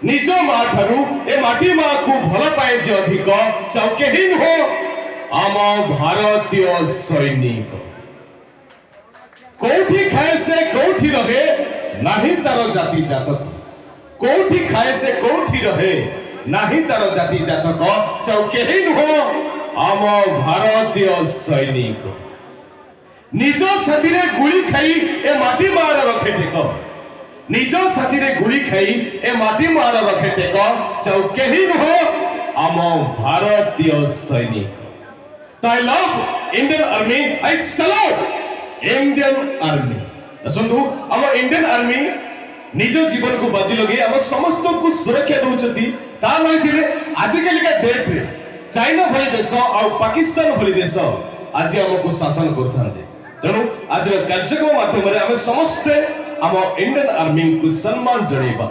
निज माँ ठारू ए माटी माँ को भल पाए जे अधिक से केही नुह आम भारतीय सैनिक कोठी खाए से कोठी रहे नाही तार जाति जातक कोठी खाए से कोठी रहे नाही तार जाति जातक से केही नुह आम भारतीय सैनिक निज छाती रे गुली खाई ए माटी मार रखे टेक निज छाती रे गुली खाई ए माटी मार रखे टेक से केही नुह आम भारतीय सैनिक तो I love Indian army I salute Indian army सुनतु आम इंडियन आर्मी निज जीवन को बाजी लगे आम समस्त को सुरक्षा दउचती ता माइथिले आजिकल का डेट रे चाइना भली देश और पाकिस्तान भली देश आज हमको शासन करथांते तेणु आज कार्यक्रम माध्यम आम समस्ते आम इंडियन आर्मी को सम्मान जणैबा।